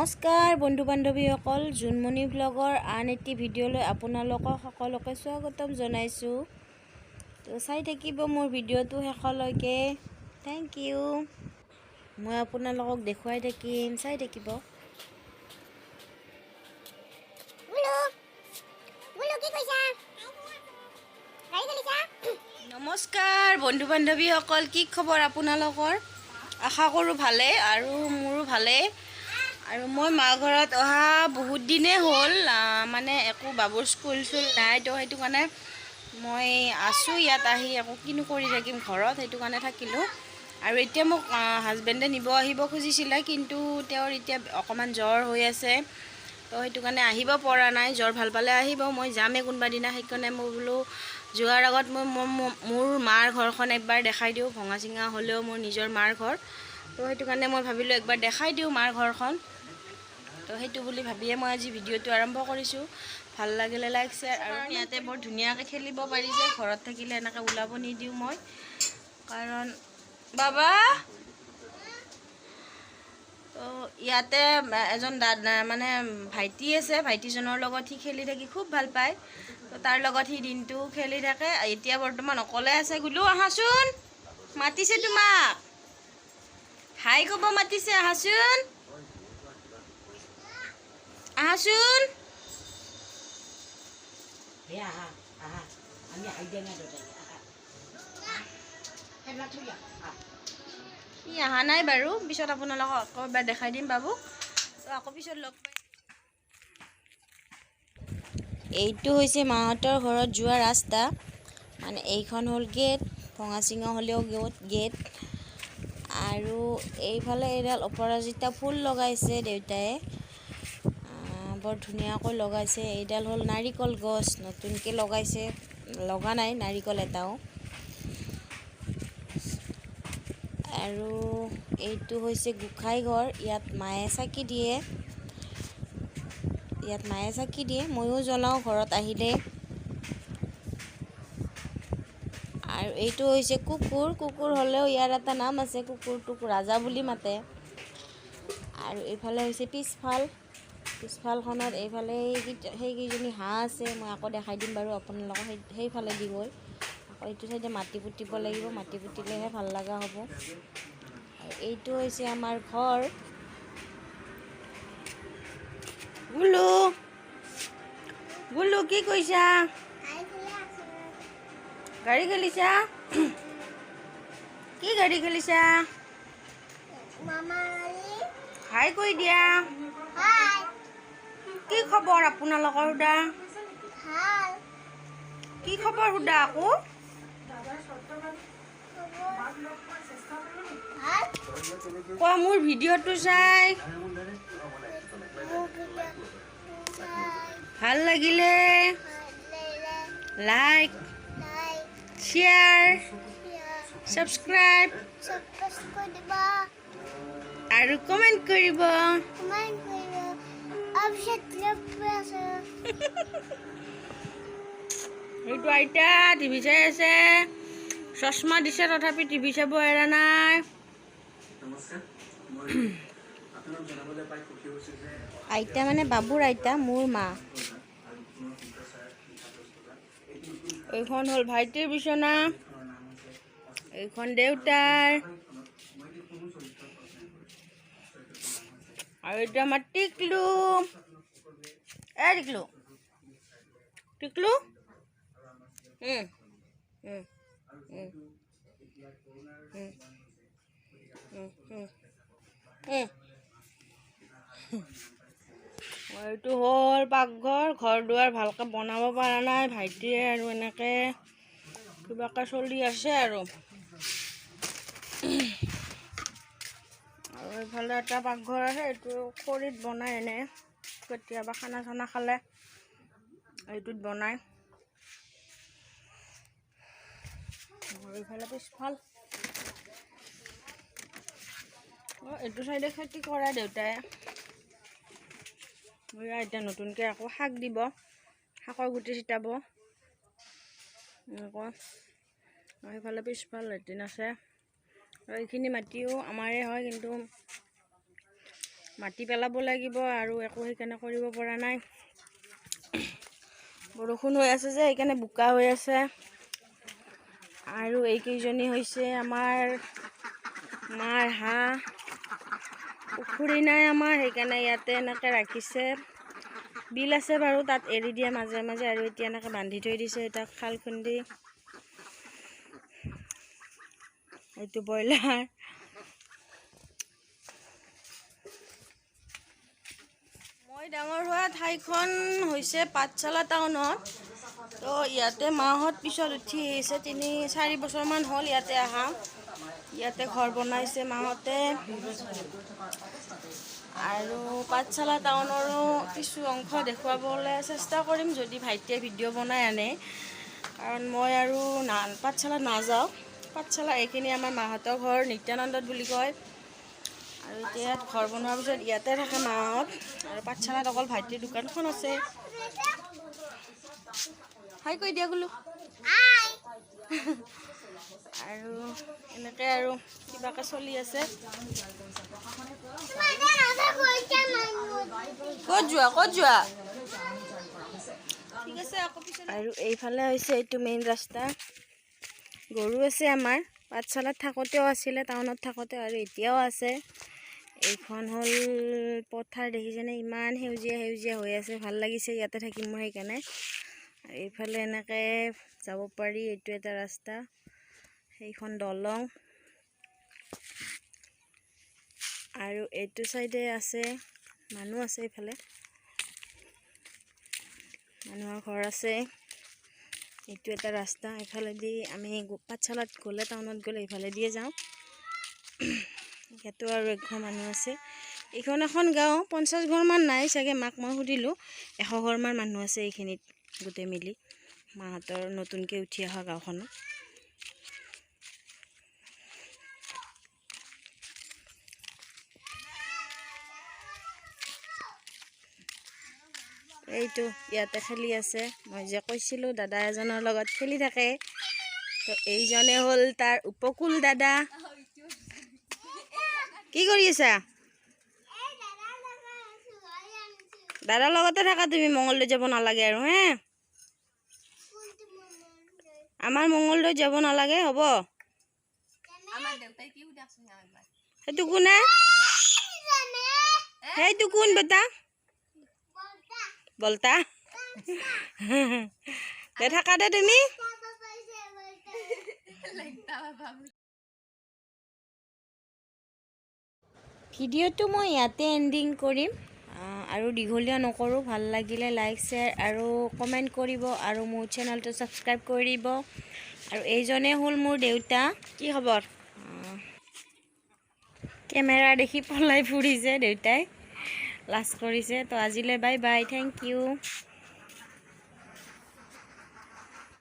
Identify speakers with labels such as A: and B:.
A: নমস্কাৰ বন্ধু বান্ধৱীসকল, জোনমণি ব্লগৰ আন এটি ভিডিঅ'লৈ আপোনালোকক সকলোকে স্বাগতম জনাইছোঁ। তো চাই থাকিব মোৰ ভিডিঅ'টো শেষলৈকে। Thank you. মই আপোনালোকক দেখুৱাই থাকিম, চাই থাকিব। নমস্কাৰ বন্ধু বান্ধৱীসকল, কি খবৰ আপোনালোকৰ? আশা কৰোঁ ভালেই, আৰু মোৰো ভালেই। আৰু মই মা ঘৰত অহা বহুত দিনেই হ'ল, মানে একো বাবুৰ স্কুল নাই, তো সেইটো কাৰণে মই আছোঁ ইয়াত আহি। একো কিনো কৰি থাকিম ঘৰত, সেইটো কাৰণে থাকিলোঁ। আৰু এতিয়া মোক হাজবেণ্ডে নিব আহিব খুজিছিলে, কিন্তু তেওঁৰ এতিয়া অকণমান জ্বৰ হৈ আছে, তো সেইটো কাৰণে আহিব পৰা নাই। জ্বৰ ভাল পালে আহিব, মই যামেই কোনোবা দিনা। সেইকাৰণে মই বোলো যোৱাৰ আগত মই মোৰ মাৰ ঘৰখন একবাৰ দেখাই দিওঁ। ভঙা চিঙা হ'লেও মোৰ নিজৰ মাৰ ঘৰ, তো সেইটো কাৰণে মই ভাবিলোঁ একবাৰ দেখাই দিওঁ মাৰ ঘৰখন। তো সেইটো বুলি ভাবিয়ে মই আজি ভিডিঅ'টো আৰম্ভ কৰিছোঁ। ভাল লাগিলে লাইক শ্বেয়াৰ। আৰু ইয়াতে বৰ ধুনীয়াকৈ খেলিব পাৰি যে, ঘৰত থাকিলে এনেকৈ ওলাব নিদিওঁ মই, কাৰণ বাবা তো ইয়াতে এজন মানে ভাইটি আছে, ভাইটিজনৰ লগত সি খেলি থাকি খুব ভাল পায়। তো তাৰ লগত সি দিনটো খেলি থাকে। এতিয়া বৰ্তমান অকলে আছে। গুলো আহাচোন, মাতিছে তোমাক, হাই ক'ব মাতিছে, আহাচোন আহাচোন। ই অহা নাই বাৰু, পিছত আপোনালোকক আকৌ এবাৰ দেখাই দিম বাবুক, তো আকৌ পিছত লগ পাই। এইটো হৈছে মাহঁতৰ ঘৰত যোৱা ৰাস্তা, মানে এইখন হ'ল গেট, ভঙা চিঙা হ'লেও গেট। আৰু এইফালে এডাল অপৰাজিতা ফুল লগাইছে দেউতাই, বৰ ধুনীয়াকৈ লগাইছে। এইডাল হ'ল নাৰিকল গছ, নতুনকৈ লগাইছে, লগা নাই নাৰিকল এটাও। আৰু এইটো হৈছে গোঁসাই ঘৰ, ইয়াত মায়ে চাকি দিয়ে, ময়ো জ্বলাওঁ ঘৰত আহিলে। আৰু এইটো হৈছে কুকুৰ হ'লেও ইয়াৰ এটা নাম আছে, কুকুৰটোক ৰাজা বুলি মাতে। আৰু এইফালে হৈছে পিছফালখনত এইফালে সেইকেইজনী হাঁহ আছে, মই আকৌ দেখাই দিম বাৰু আপোনালোকক। সেইফালে দি গৈ আকৌ এইটো চাইডে মাটি পুতিব লাগিব, মাটি পুতিলেহে ভাল লগা হ'ব। আৰু এইটো হৈছে আমাৰ ঘৰ। গুলো কি কৈছা? গাড়ী খেলিছা? কি গাড়ী খেলিছা? হাই কৈ দিয়া। কি খবৰ আপোনালোকৰ সোধা? কি খবৰ সোধা আকৌ? কোৱা মোৰ ভিডিঅ'টো চাই ভাল লাগিলে লাইক শ্বেয়াৰ ছাবস্ক্ৰাইব আৰু কমেণ্ট কৰিব। এইটো আইতা টিভি চাই আছে, চশমা দিছে তথাপি টিভি চাব এৰা নাই। আইতা মানে বাবুৰ আইতা, মোৰ মা। এইখন হ'ল ভাইটিৰ বিচনা, এইখন দেউতাৰ, আৰু এইটো আমাৰ টিকলু। টিকলু এইটো হ'ল পাকঘৰ। ঘৰ দুৱাৰ ভালকৈ বনাব পৰা নাই ভাইটিয়ে, আৰু এনেকৈ কিবাকৈ চলি আছে। আৰু এইফালে এটা পাকঘৰ আছে, এইটো খৰিত বনাই, এনে কেতিয়াবা খানা চানা খালে এইটোত বনায়। এইফালে পিছফাল, এইটো চাইডে খেতি কৰে দেউতাই। এতিয়া নতুনকৈ আকৌ শাক দিব, শাকৰ গুটি ছিটাব এনেকুৱা। এইফালে পিছফাল লেট্ৰিন আছে, আৰু এইখিনি মাটিও আমাৰে হয়, কিন্তু মাটি পেলাব লাগিব আৰু একো সেইকাৰণে কৰিব পৰা নাই। বৰষুণ হৈ আছে যে সেইকাৰণে বোকা হৈ আছে। আৰু এইকেইজনী হৈছে আমাৰ মাৰ হাঁহ। পুখুৰী নাই আমাৰ, সেইকাৰণে ইয়াতে এনেকৈ ৰাখিছে। বিল আছে বাৰু, তাত এৰি দিয়ে মাজে মাজে, আৰু এতিয়া এনেকৈ বান্ধি থৈ দিছে। এতিয়া খাল খুন্দি। এইটো ব্ৰইলাৰ। মই ডাঙৰ হোৱা ঠাইখন হৈছে পাঠশালা টাউনত। তো ইয়াতে মাহঁত পিছত উঠি আহিছে, 3-4 বছৰমান হ'ল ইয়াতে আহা। ইয়াতে ঘৰ বনাইছে মাহঁতে। আৰু পাঠশালা টাউনৰো কিছু অংশ দেখুৱাবলৈ চেষ্টা কৰিম যদি ভাইটিয়ে ভিডিঅ' বনাই আনে, কাৰণ মই আৰু পাঠশালাত নাযাওঁ। পাঠশালা এইখিনি আমাৰ মাহঁতৰ ঘৰ নিত্যানন্দত বুলি কয়। আৰু এতিয়া ইয়াত ঘৰ বনোৱাৰ পিছত ইয়াতে থাকে মাহঁত। আৰু পাঠশালাত অকল ভাইটিৰ দোকানখন আছে। হাই কৈ দিয়া গলো। আৰু এনেকৈ আৰু কিবাকে চলি আছে। ক'ত যোৱা? ঠিক আছে আকৌ পিছত। আৰু এইফালে হৈছে এইটো মেইন ৰাস্তা। গৰু আছে আমাৰ, পাঠশালাত থাকোঁতেও আছিলে, টাউনত থাকোঁতে, আৰু এতিয়াও আছে। এইখন হ'ল পথাৰ, দেখিছেনে ইমান সেউজীয়া সেউজীয়া হৈ আছে। ভাল লাগিছে ইয়াতে থাকি মোৰ সেইকাৰণে। আৰু এইফালে এনেকৈ যাব পাৰি, এইটো এটা ৰাস্তা, সেইখন দলং। আৰু এইটো চাইডে আছে মানুহ আছে, এইফালে মানুহৰ ঘৰ আছে। এইটো এটা ৰাস্তা, এইফালেদি আমি পাঠশালাত গ'লে, টাউনত গ'লে এইফালে দিয়ে যাওঁ। ইয়াতো আৰু এঘৰ মানুহ আছে। এইখন এখন গাঁও, 50 ঘৰমান নাই চাগে, মাক মই সুধিলোঁ। 100 ঘৰমান মানুহ আছে এইখিনিত গোটেই মিলি, মাহঁতৰ নতুনকৈ উঠি অহা গাঁওখনত। এইটো ইয়াতে খেলি আছে। মই যে কৈছিলোঁ দাদা এজনৰ লগত খেলি থাকে, তো এইজনে হ'ল তাৰ উপকূল দাদা। কি কৰি আছা? দাদাৰ লগতে থাকা তুমি, মঙ্গলদৈ যাব নালাগে আৰু হে। আমাৰ মঙ্গলদৈ যাব নালাগে, হ'ব? সেইটো কোনে? সেইটো কোন বেটা? বলতা দে থাকা দে তুমি। ভিডিঅ'টো মই ইয়াতে এণ্ডিং কৰিম, আৰু দীঘলীয়া নকৰোঁ। ভাল লাগিলে লাইক, শ্বেয়াৰ আৰু কমেণ্ট কৰিব, আৰু মোৰ চেনেলটো ছাবস্ক্ৰাইব কৰি দিব। আৰু এইজনে হ'ল মোৰ দেউতা। কি খবৰ? কেমেৰা দেখি পলাই ফুৰিছে দেউতাই, লাজ কৰিছে। তো আজিলৈ বাই বাই, থেংক ইউ।